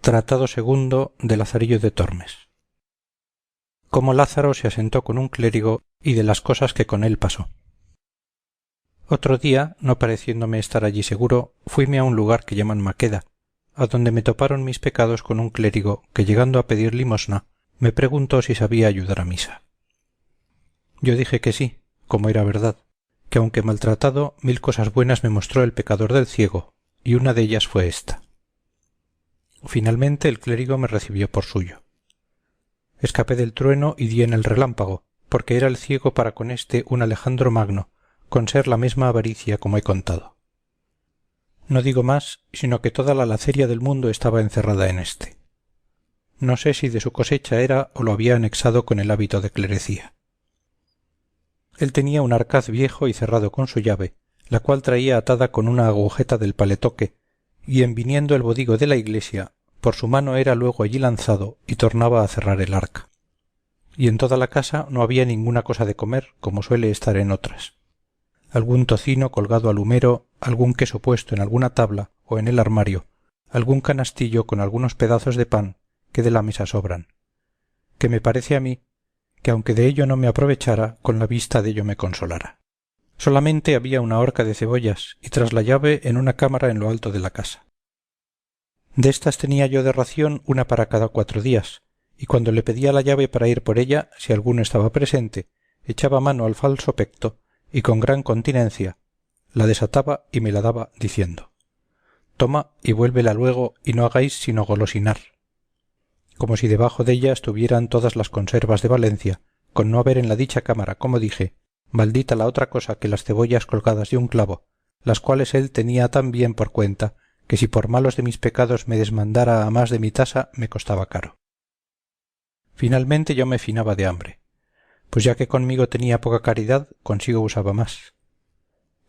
Tratado segundo de Lazarillo de Tormes. Cómo Lázaro se asentó con un clérigo y de las cosas que con él pasó. Otro día, no pareciéndome estar allí seguro, fuime a un lugar que llaman Maqueda, a donde me toparon mis pecados con un clérigo que, llegando a pedir limosna, me preguntó si sabía ayudar a misa. Yo dije que sí, como era verdad, que aunque maltratado, 1000 cosas buenas me mostró el pecador del ciego, y una de ellas fue esta. Finalmente el clérigo me recibió por suyo. Escapé del trueno y di en el relámpago, porque era el ciego para con éste un Alejandro Magno, con ser la mesma avaricia como he contado. No digo más, sino que toda la laceria del mundo estaba encerrada en éste. No sé si de su cosecha era o lo había anexado con el hábito de clerecía. Él tenía un arcaz viejo y cerrado con su llave, la cual traía atada con una agujeta del paletoque, y en viniendo el bodigo de la iglesia, por su mano era luego allí lanzado y tornaba a cerrar el arca. Y en toda la casa no había ninguna cosa de comer, como suele estar en otras. Algún tocino colgado al humero, algún queso puesto en alguna tabla o en el armario, algún canastillo con algunos pedazos de pan que de la mesa sobran, que me parece a mí que aunque de ello no me aprovechara, con la vista de ello me consolara. Solamente había una horca de cebollas y tras la llave en una cámara en lo alto de la casa. Destas tenía yo de ración una para cada 4 días, y cuando le pedía la llave para ir por ella, si alguno estaba presente, echaba mano al falso pecto y con gran continencia la desataba y me la daba diciendo: «Toma y vuélvela luego y no hagáis sino golosinar», como si debajo della estuvieran todas las conservas de Valencia, con no haber en la dicha cámara, como dije, maldita la otra cosa que las cebollas colgadas de un clavo, las cuales él tenía tan bien por cuenta, que si por malos de mis pecados me desmandara a más de mi tasa, me costaba caro. Finalmente yo me finaba de hambre, pues ya que conmigo tenía poca caridad, consigo usaba más.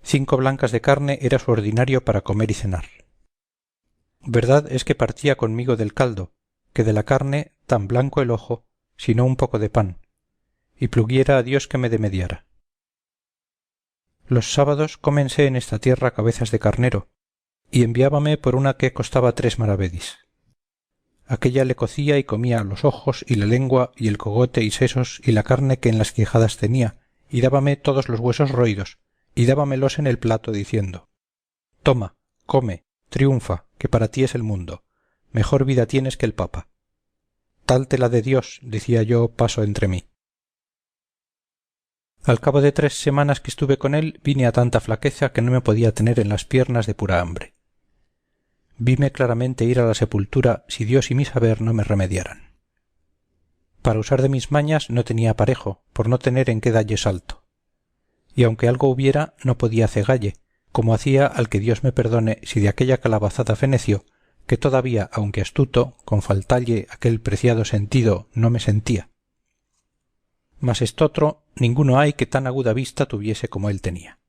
5 blancas de carne era su ordinario para comer y cenar. Verdad es que partía conmigo del caldo, que de la carne tan blanco el ojo, sino un poco de pan, y pluguiera a Dios que me demediara. Los sábados cómense en esta tierra cabezas de carnero, y enviábame por una que costaba 3 maravedis. Aquella le cocía y comía los ojos y la lengua y el cogote y sesos y la carne que en las quijadas tenía, y dábame todos los huesos roídos, y dábamelos en el plato diciendo: «Toma, come, triunfa, que para ti es el mundo, mejor vida tienes que el papa». «Tal te la dé Dios», decía yo paso entre mí. Al cabo de 3 semanas que estuve con él, vine a tanta flaqueza que no me podía tener en las piernas de pura hambre. Vime claramente ir a la sepultura si Dios y mi saber no me remediaran. Para usar de mis mañas no tenía parejo, por no tener en qué dalle salto. Y aunque algo hubiera, no podía cegalle, como hacía al que Dios me perdone si de aquella calabazada feneció, que todavía, aunque astuto, con faltalle aquel preciado sentido, no me sentía. Mas estotro, ninguno hay que tan aguda vista tuviese como él tenía.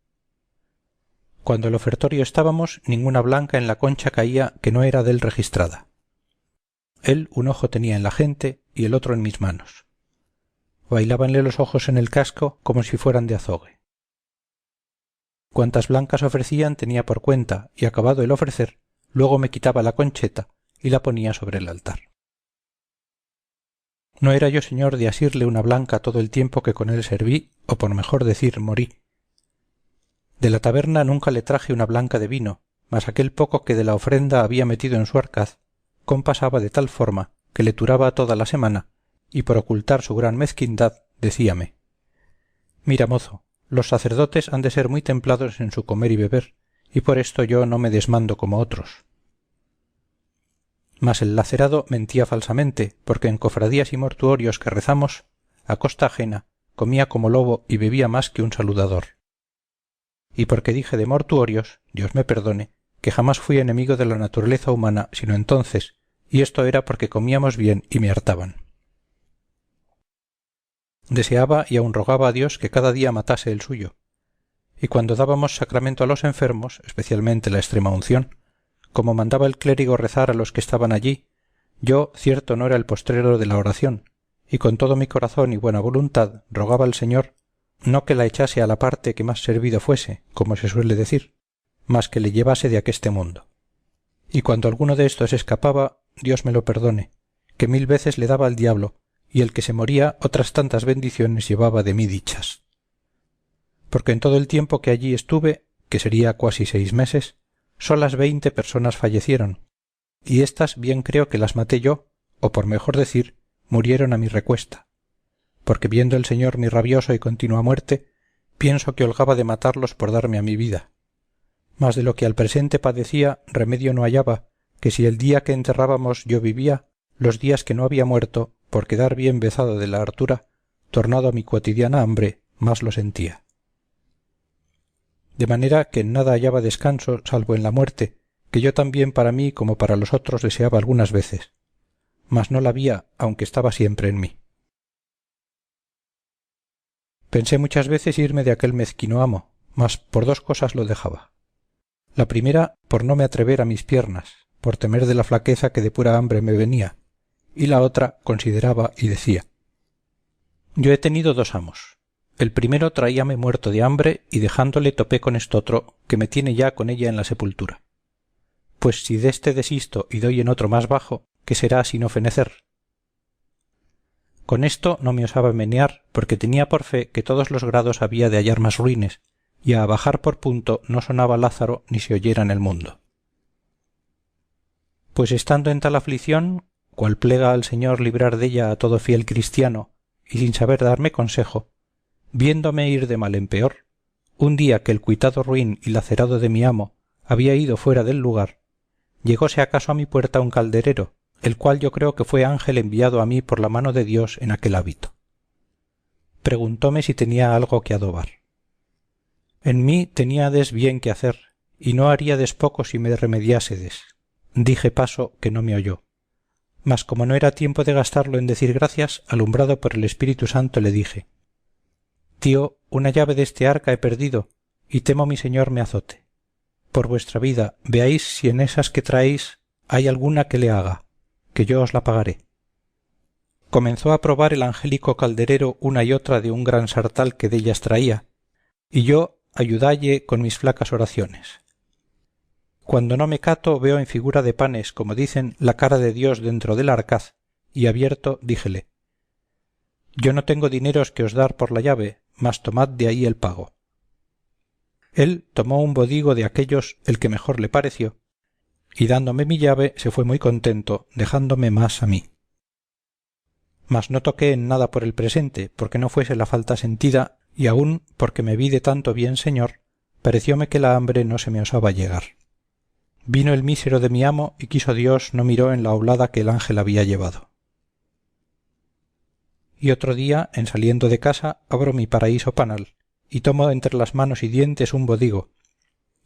Cuando el ofertorio estábamos, ninguna blanca en la concha caía que no era dél registrada. Él un ojo tenía en la gente y el otro en mis manos. Bailábanle los ojos en el casco como si fueran de azogue. Cuantas blancas ofrecían tenía por cuenta, y acabado el ofrecer, luego me quitaba la concheta y la ponía sobre el altar. No era yo señor de asirle una blanca todo el tiempo que con él serví, o por mejor decir morí. De la taberna nunca le traje una blanca de vino, mas aquel poco que de la ofrenda había metido en su arcaz, compasaba de tal forma que le turaba toda la semana, y por ocultar su gran mezquindad, decíame: «Mira, mozo, los sacerdotes han de ser muy templados en su comer y beber, y por esto yo no me desmando como otros». Mas el lacerado mentía falsamente, porque en cofradías y mortuorios que rezamos, a costa ajena, comía como lobo y bebía más que un saludador. Y porque dije de mortuorios, Dios me perdone, que jamás fui enemigo de la naturaleza humana sino entonces, y esto era porque comíamos bien y me hartaban. Deseaba y aun rogaba a Dios que cada día matase el suyo, y cuando dábamos sacramento a los enfermos, especialmente la extrema unción, como mandaba el clérigo rezar a los que estaban allí, yo cierto no era el postrero de la oración, y con todo mi corazón y buena voluntad rogaba al Señor no que la echase a la parte que más servido fuese, como se suele decir, mas que le llevase de aqueste mundo. Y cuando alguno de éstos escapaba, Dios me lo perdone, que 1000 veces le daba al diablo, y el que se moría otras tantas bendiciones llevaba de mí dichas. Porque en todo el tiempo que allí estuve, que sería cuasi 6 meses, solas 20 personas fallecieron, y éstas bien creo que las maté yo, o por mejor decir, murieron a mi recuesta, porque viendo el Señor mi rabioso y continua muerte, pienso que holgaba de matarlos por darme a mi vida. Mas de lo que al presente padecía remedio no hallaba, que si el día que enterrábamos yo vivía, los días que no había muerto, por quedar bien vezado de la hartura, tornado a mi cotidiana hambre, más lo sentía. De manera que en nada hallaba descanso salvo en la muerte, que yo también para mí como para los otros deseaba algunas veces, mas no la había, aunque estaba siempre en mí. Pensé muchas veces irme de aquel mezquino amo, mas por 2 cosas lo dejaba. La primera, por no me atrever a mis piernas, por temer de la flaqueza que de pura hambre me venía, y la otra consideraba y decía: yo he tenido 2 amos. El primero traíame muerto de hambre y dejándole topé con estotro que me tiene ya con ella en la sepultura. Pues si deste desisto y doy en otro más bajo, ¿qué será sino fenecer? Con esto no me osaba menear, porque tenía por fe que todos los grados había de hallar más ruines, y a bajar por punto no sonaba Lázaro ni se oyera en el mundo. Pues estando en tal aflición, cual plega al Señor librar della a todo fiel cristiano, y sin saber darme consejo, viéndome ir de mal en peor, un día que el cuitado ruin y lacerado de mi amo había ido fuera del lugar, llegóse acaso a mi puerta un calderero, el cual yo creo que fue ángel enviado a mí por la mano de Dios en aquel hábito. Preguntóme si tenía algo que adobar. En mí teníades bien que hacer, y no haríades poco si me remediásedes. Dije paso que no me oyó. Mas como no era tiempo de gastarlo en decir gracias, alumbrado por el Espíritu Santo le dije: tío, una llave deste arca he perdido, y temo mi señor me azote. Por vuestra vida, veáis si en esas que traéis hay alguna que le haga, que yo os la pagaré. Comenzó a probar el angélico calderero una y otra de un gran sartal que dellas traía, y yo ayudalle con mis flacas oraciones. Cuando no me cato veo en figura de panes, como dicen, la cara de Dios dentro del arcaz, y abierto díjele: yo no tengo dineros que os dar por la llave, mas tomad de ahí el pago. Él tomó un bodigo de aquellos, el que mejor le pareció, y dándome mi llave se fue muy contento, dejándome más a mí. Mas no toqué en nada por el presente, porque no fuese la falta sentida, y aun porque me vi de tanto bien señor, parecióme que la hambre no se me osaba llegar. Vino el mísero de mi amo y quiso Dios no miró en la oblada que el ángel había llevado. Y otro día, en saliendo de casa, abro mi paraíso panal, y tomo entre las manos y dientes un bodigo,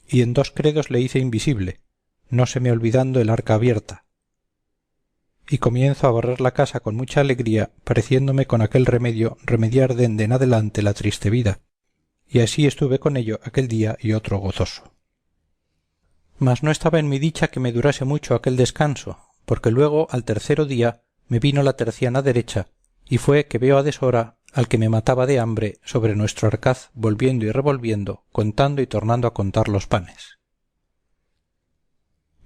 y en 2 credos le hice invisible, no se me olvidando el arca abierta. Y comienzo a barrer la casa con mucha alegría, pareciéndome con aquel remedio remediar dende en adelante la triste vida, y así estuve con ello aquel día y otro gozoso. Mas no estaba en mi dicha que me durase mucho aquel descanso, porque luego al 3.º día me vino la terciana derecha, y fue que veo a deshora al que me mataba de hambre sobre nuestro arcaz volviendo y revolviendo, contando y tornando a contar los panes.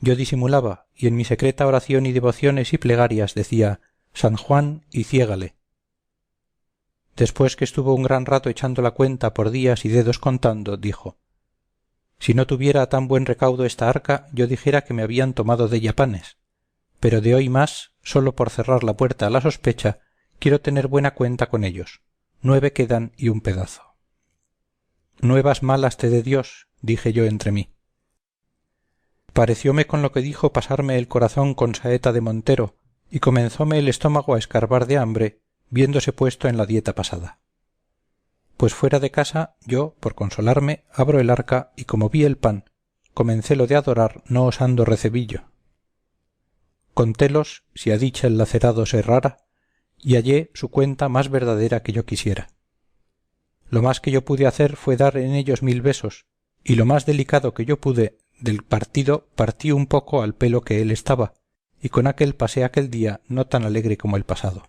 Yo disimulaba, y en mi secreta oración y devociones y plegarias decía: San Juan y ciégale. Después que estuvo un gran rato echando la cuenta por días y dedos contando, dijo: si no tuviera tan buen recaudo esta arca, yo dijera que me habían tomado della panes, pero de hoy más, sólo por cerrar la puerta a la sospecha, quiero tener buena cuenta con ellos. 9 quedan y un pedazo. Nuevas malas te dé Dios, dije yo entre mí. Parecióme con lo que dijo pasarme el corazón con saeta de montero, y comenzóme el estómago a escarbar de hambre, viéndose puesto en la dieta pasada. Pues fuera de casa, yo, por consolarme, abro el arca, y como vi el pan, comencélo de adorar no osando recebillo. Contélos, si a dicha el lacerado se errara, y hallé su cuenta más verdadera que yo quisiera. Lo más que yo pude hacer fue dar en ellos 1000 besos, y lo más delicado que yo pude del partido partí un poco al pelo que él estaba, y con aquel pasé aquel día no tan alegre como el pasado.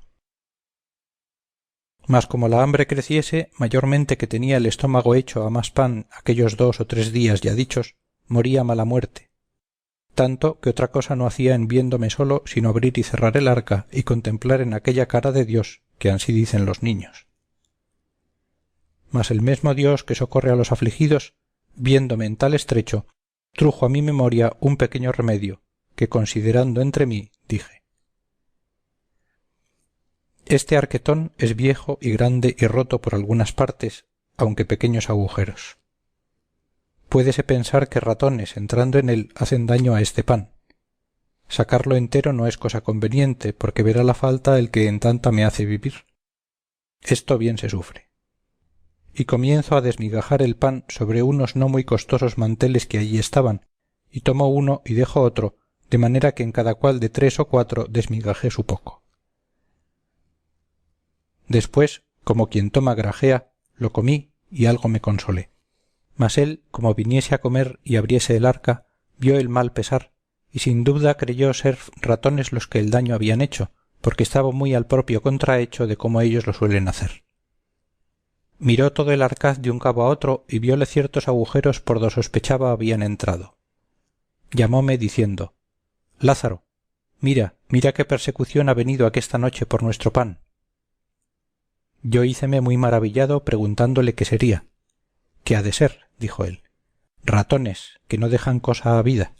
Mas como la hambre creciese, mayormente que tenía el estómago hecho a más pan aquellos 2 o 3 días ya dichos, moría mala muerte, tanto que otra cosa no hacía en viéndome solo sino abrir y cerrar el arca y contemplar en aquella cara de Dios que ansí dicen los niños. Mas el mesmo Dios que socorre a los afligidos, viéndome en tal estrecho, trujo a mi memoria un pequeño remedio, que considerando entre mí, dije: este arquetón es viejo y grande y roto por algunas partes, aunque pequeños agujeros. Puédese pensar que ratones entrando en él hacen daño a este pan. Sacarlo entero no es cosa conveniente, porque verá la falta el que en tanta me hace vivir. Esto bien se sufre. Y comienzo a desmigajar el pan sobre unos no muy costosos manteles que allí estaban, y tomo uno y dejo otro, de manera que en cada cual de 3 o 4 desmigajé su poco. Después, como quien toma grajea, lo comí y algo me consolé. Mas él, como viniese a comer y abriese el arca, vio el mal pesar, y sin duda creyó ser ratones los que el daño habían hecho, porque estaba muy al propio contrahecho de como ellos lo suelen hacer. Miró todo el arcaz de un cabo a otro y viole ciertos agujeros por do sospechaba habían entrado. Llamóme diciendo: Lázaro, mira qué persecución ha venido aquesta noche por nuestro pan. Yo híceme muy maravillado preguntándole qué sería. ¿Qué ha de ser?, dijo él. Ratones, que no dejan cosa a vida.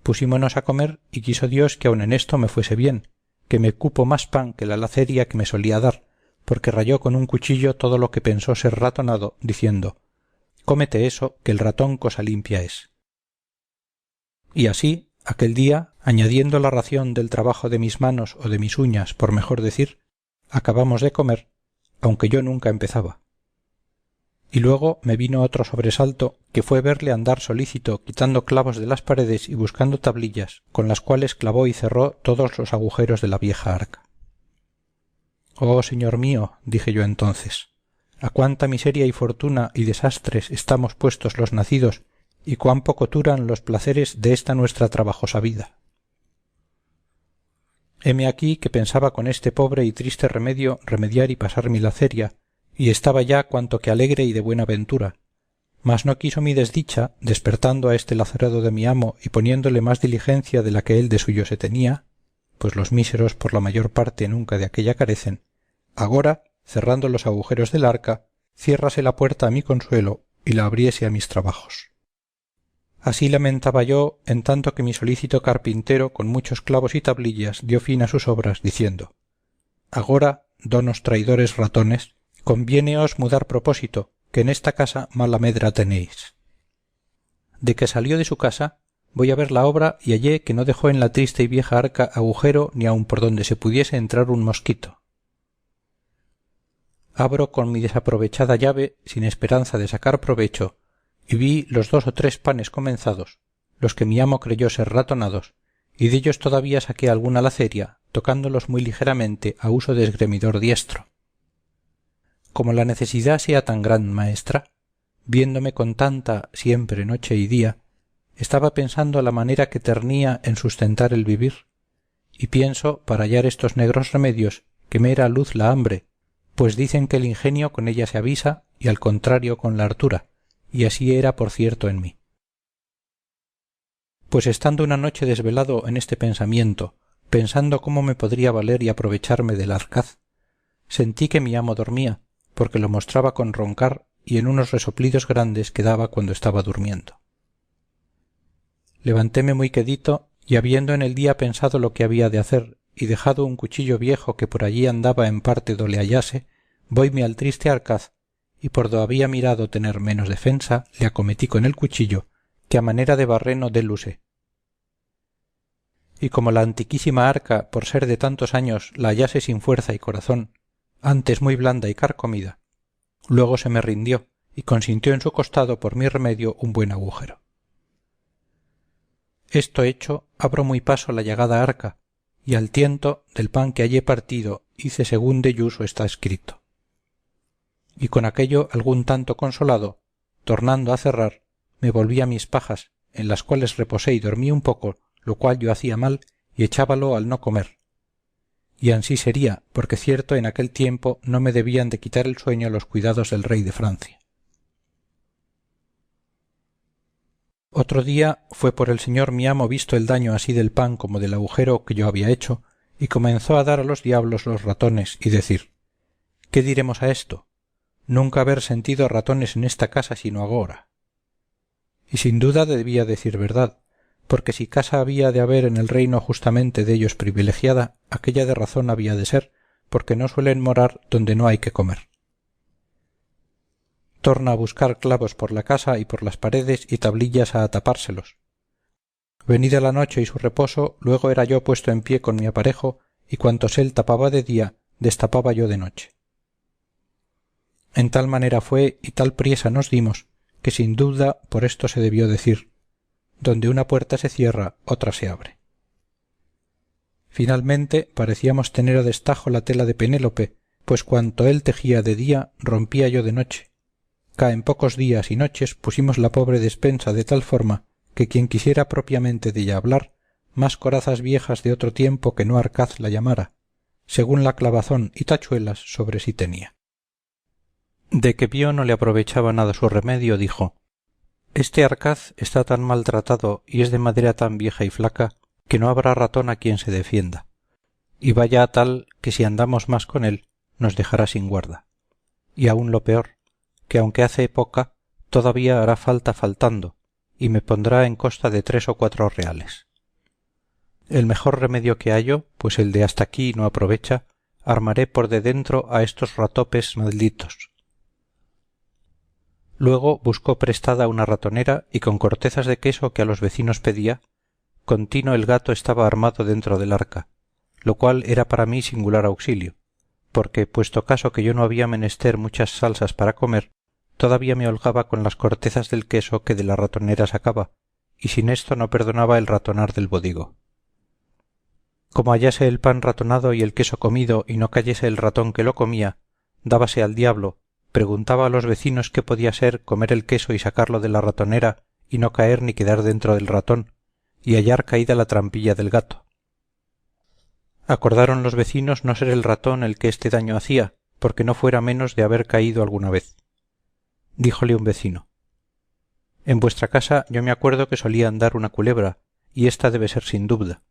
Pusímonos a comer y quiso Dios que aun en esto me fuese bien, que me cupo más pan que la laceria que me solía dar, porque rayó con un cuchillo todo lo que pensó ser ratonado, diciendo: cómete eso, que el ratón cosa limpia es. Y así, aquel día, añadiendo la ración del trabajo de mis manos o de mis uñas, por mejor decir, acabamos de comer, aunque yo nunca empezaba. Y luego me vino otro sobresalto, que fue verle andar solícito quitando clavos de las paredes y buscando tablillas, con las cuales clavó y cerró todos los agujeros de la vieja arca. Oh, señor mío, dije yo entonces, a cuánta miseria y fortuna y desastres estamos puestos los nacidos, y cuán poco duran los placeres de esta nuestra trabajosa vida. Heme aquí que pensaba con este pobre y triste remedio remediar y pasar mi laceria, y estaba ya cuanto que alegre y de buena ventura, mas no quiso mi desdicha, despertando a este lacerado de mi amo y poniéndole más diligencia de la que él de suyo se tenía, pues los míseros por la mayor parte nunca de aquella carecen, agora, cerrando los agujeros del arca, ciérrase la puerta a mi consuelo y la abriese a mis trabajos. Así lamentaba yo, en tanto que mi solícito carpintero con muchos clavos y tablillas dio fin a sus obras, diciendo: agora, donos traidores ratones, conviéneos mudar propósito, que en esta casa mala medra tenéis. De que salió de su casa, voy a ver la obra y hallé que no dejó en la triste y vieja arca agujero ni aun por donde se pudiese entrar un mosquito. Abro con mi desaprovechada llave, sin esperanza de sacar provecho, y vi los 2 o 3 panes comenzados, los que mi amo creyó ser ratonados, y dellos todavía saqué alguna laceria, tocándolos muy ligeramente a uso de esgremidor diestro. Como la necesidad sea tan gran maestra, viéndome con tanta siempre noche y día, estaba pensando la manera que ternía en sustentar el vivir, y pienso, para hallar estos negros remedios, que me era luz la hambre, pues dicen que el ingenio con ella se avisa y al contrario con la hartura, y así era por cierto en mí. Pues estando una noche desvelado en este pensamiento, pensando cómo me podría valer y aprovecharme del arcaz, sentí que mi amo dormía, porque lo mostraba con roncar y en unos resoplidos grandes que daba cuando estaba durmiendo. Levantéme muy quedito y habiendo en el día pensado lo que había de hacer y dejado un cuchillo viejo que por allí andaba en parte do le hallase, voime al triste arcaz y por do había mirado tener menos defensa le acometí con el cuchillo que a manera de barreno dél usé. Y como la antiquísima arca por ser de tantos años la hallase sin fuerza y corazón, antes muy blanda y carcomida, luego se me rindió y consintió en su costado por mi remedio un buen agujero. Esto hecho, abro muy paso la llagada arca, y al tiento del pan que hallé partido hice según delluso está escrito. Y con aquello algún tanto consolado, tornando a cerrar, me volví a mis pajas, en las cuales reposé y dormí un poco, lo cual yo hacía mal y echábalo al no comer. Y ansí sería, porque cierto en aquel tiempo no me debían de quitar el sueño los cuidados del rey de Francia. Otro día fue por el señor mi amo visto el daño así del pan como del agujero que yo había hecho, y comenzó a dar a los diablos los ratones y decir: ¿qué diremos a esto? Nunca haber sentido ratones en esta casa sino agora. Y sin duda debía decir verdad, porque si casa había de haber en el reino justamente dellos privilegiada, aquella de razón había de ser, porque no suelen morar donde no hay que comer. Torna a buscar clavos por la casa y por las paredes y tablillas a atapárselos. Venida la noche y su reposo, luego era yo puesto en pie con mi aparejo, y cuantos él tapaba de día, destapaba yo de noche. En tal manera fue y tal priesa nos dimos, que sin duda por esto se debió decir: donde una puerta se cierra, otra se abre. Finalmente parecíamos tener a destajo la tela de Penélope, pues cuanto él tejía de día, rompía yo de noche. Ca en pocos días y noches pusimos la pobre despensa de tal forma que quien quisiera propiamente della hablar, más corazas viejas de otro tiempo que no Arcaz la llamara, según la clavazón y tachuelas sobre sí tenía. De que vio no le aprovechaba nada su remedio, dijo: este Arcaz está tan maltratado y es de madera tan vieja y flaca que no habrá ratón a quien se defienda, y vaya a tal que si andamos más con él nos dejará sin guarda, y aun lo peor, que aunque hace poca, todavía hará falta faltando, y me pondrá en costa de 3 o 4 reales. El mejor remedio que hallo, pues el de hasta aquí no aprovecha, armaré por de dentro a estos ratopes malditos. Luego buscó prestada una ratonera y con cortezas de queso que a los vecinos pedía, contino el gato estaba armado dentro del arca, lo cual era para mí singular auxilio, porque puesto caso que yo no había menester muchas salsas para comer, todavía me holgaba con las cortezas del queso que de la ratonera sacaba, y sin esto no perdonaba el ratonar del bodigo. Como hallase el pan ratonado y el queso comido y no cayese el ratón que lo comía, dábase al diablo, preguntaba a los vecinos qué podía ser comer el queso y sacarlo de la ratonera y no caer ni quedar dentro del ratón, y hallar caída la trampilla del gato. Acordaron los vecinos no ser el ratón el que este daño hacía, porque no fuera menos de haber caído alguna vez. Díjole un vecino: en vuestra casa yo me acuerdo que solía andar una culebra, y ésta debe ser sin duda.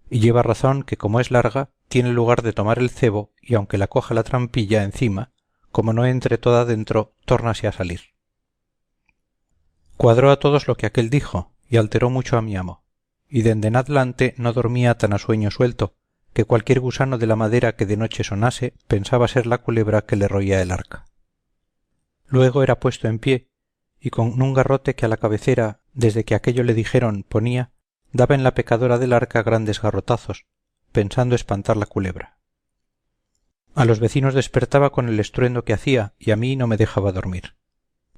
Y lleva razón que como es larga, tiene lugar de tomar el cebo, y aunque la coja la trampilla encima, como no entre toda dentro, tórnase a salir. Cuadró a todos lo que aquél dijo, y alteró mucho a mi amo, y dende en adelante no dormía tan a sueño suelto, que cualquier gusano de la madera que de noche sonase pensaba ser la culebra que le roía el arca. Luego era puesto en pie, y con un garrote que a la cabecera, desde que aquello le dijeron, ponía, daba en la pecadora del arca grandes garrotazos, pensando espantar la culebra. A los vecinos despertaba con el estruendo que hacía, y a mí no me dejaba dormir.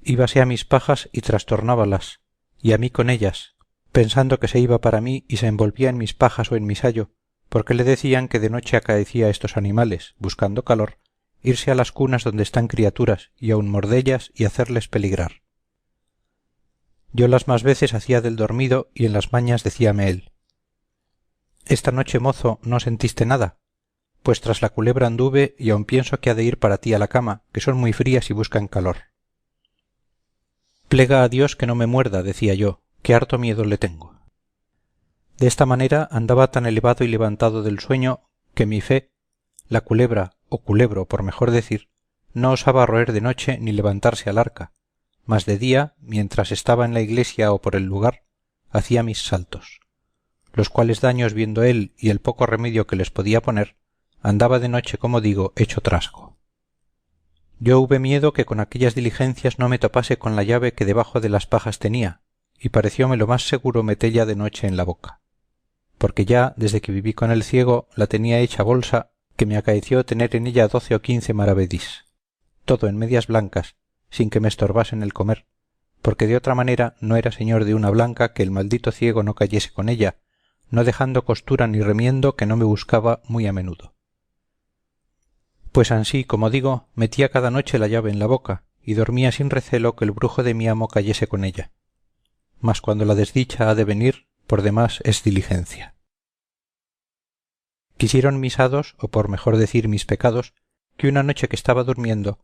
Íbase a mis pajas y trastornábalas, y a mí con ellas, pensando que se iba para mí y se envolvía en mis pajas o en mi sayo, porque le decían que de noche acaecía a estos animales, buscando calor, irse a las cunas donde están criaturas y aun mordellas y hacerles peligrar. Yo las más veces hacía del dormido y en las mañas decíame él: esta noche, mozo, ¿no sentiste nada? Pues tras la culebra anduve y aun pienso que ha de ir para ti a la cama, que son muy frías y buscan calor. Plega a Dios que no me muerda, decía yo, que harto miedo le tengo. De esta manera andaba tan elevado y levantado del sueño que mi fe, la culebra, o culebro por mejor decir, no osaba roer de noche ni levantarse al arca, mas de día, mientras estaba en la iglesia o por el lugar, hacía mis saltos, los cuales daños viendo él y el poco remedio que les podía poner, andaba de noche, como digo, hecho trasgo. Yo hube miedo que con aquellas diligencias no me topase con la llave que debajo de las pajas tenía, y parecióme lo más seguro metella de noche en la boca, porque ya desde que viví con el ciego la tenía hecha bolsa, que me acaeció tener en ella 12 o 15 maravedís, todo en medias blancas, sin que me estorbasen el comer, porque de otra manera no era señor de una blanca que el maldito ciego no cayese con ella, no dejando costura ni remiendo que no me buscaba muy a menudo. Pues ansí, como digo, metía cada noche la llave en la boca, y dormía sin recelo que el brujo de mi amo cayese con ella. Mas cuando la desdicha ha de venir, por demás es diligencia. Quisieron mis hados, o por mejor decir mis pecados, que una noche que estaba durmiendo,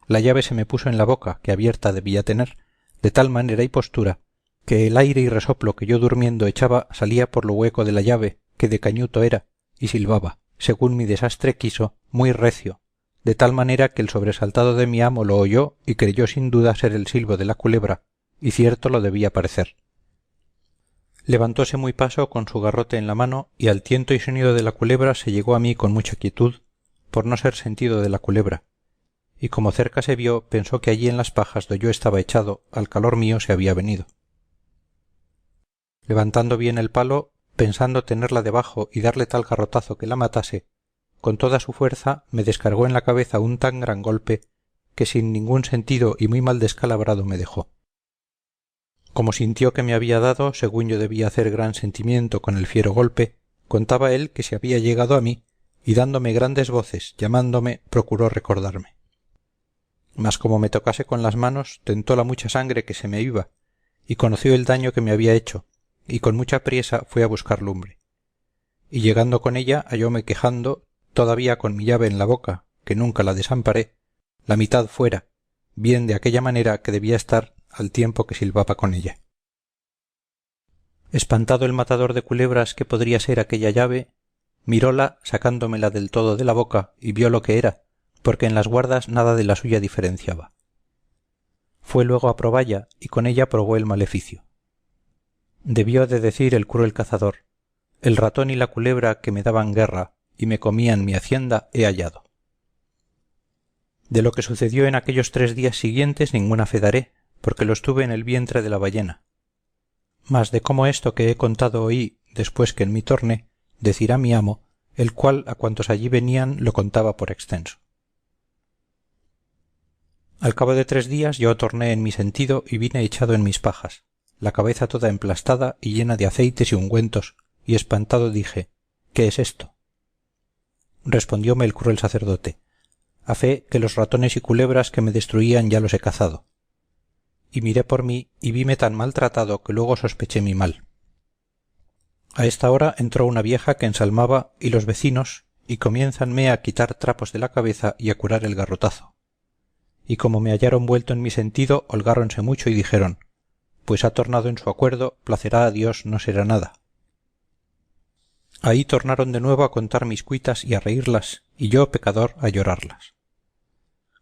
la llave se me puso en la boca, que abierta debía tener, de tal manera y postura, que el aire y resoplo que yo durmiendo echaba salía por lo hueco de la llave, que de cañuto era, y silbaba, según mi desastre quiso, muy recio, de tal manera que el sobresaltado de mi amo lo oyó y creyó sin duda ser el silbo de la culebra, y cierto lo debía parecer. Levantóse muy paso con su garrote en la mano, y al tiento y sonido de la culebra se llegó a mí con mucha quietud, por no ser sentido de la culebra, y como cerca se vio, pensó que allí en las pajas do yo estaba echado, al calor mío se había venido. Levantando bien el palo, pensando tenerla debajo y darle tal garrotazo que la matase, con toda su fuerza me descargó en la cabeza un tan gran golpe que sin ningún sentido y muy mal descalabrado me dejó. Como sintió que me había dado, según yo debía hacer gran sentimiento con el fiero golpe, contaba él que se había llegado a mí y dándome grandes voces, llamándome, procuró recordarme. Mas como me tocase con las manos, tentó la mucha sangre que se me iba, y conoció el daño que me había hecho, y con mucha priesa fue a buscar lumbre. Y llegando con ella hallóme quejando, todavía con mi llave en la boca, que nunca la desamparé, la mitad fuera, bien de aquella manera que debía estar al tiempo que silbaba con ella. Espantado el matador de culebras que podría ser aquella llave, miróla sacándomela del todo de la boca y vio lo que era, porque en las guardas nada de la suya diferenciaba. Fue luego a proballa y con ella probó el maleficio. Debió de decir el cruel cazador: el ratón y la culebra que me daban guerra y me comían mi hacienda he hallado. De lo que sucedió en aquellos 3 días siguientes ninguna fe daré, porque los tuve en el vientre de la ballena. Mas de cómo esto que he contado oí, después que en mí torné, decirá mi amo, el cual a cuantos allí venían lo contaba por extenso. Al cabo de 3 días yo torné en mi sentido y vine echado en mis pajas, la cabeza toda emplastada y llena de aceites y ungüentos, y espantado dije: ¿qué es esto? Respondióme el cruel sacerdote: a fe que los ratones y culebras que me destruían ya los he cazado. Y miré por mí y vime tan maltratado que luego sospeché mi mal. A esta hora entró una vieja que ensalmaba y los vecinos, y comiénzanme a quitar trapos de la cabeza y a curar el garrotazo. Y como me hallaron vuelto en mi sentido, holgáronse mucho y dijeron: pues ha tornado en su acuerdo, placerá a Dios no será nada. Ahí tornaron de nuevo a contar mis cuitas y a reírlas, y yo, pecador, a llorarlas.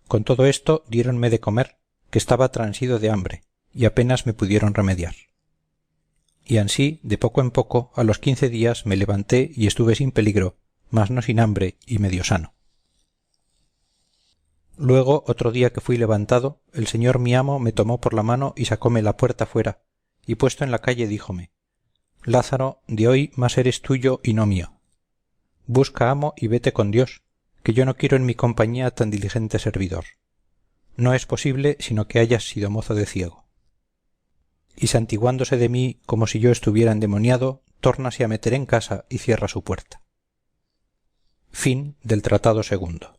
Con todo esto diéronme de comer, que estaba transido de hambre, y apenas me pudieron remediar. Y ansí, de poco en poco, a los 15 días me levanté y estuve sin peligro, mas no sin hambre y medio sano. Luego, otro día que fui levantado, el señor mi amo me tomó por la mano y sacóme la puerta fuera, y puesto en la calle díjome: Lázaro, de hoy más eres tuyo y no mío. Busca amo y vete con Dios, que yo no quiero en mi compañía tan diligente servidor. No es posible sino que hayas sido mozo de ciego. Y santiguándose de mí como si yo estuviera endemoniado, tórnase a meter en casa y cierra su puerta. Fin del Tratado segundo.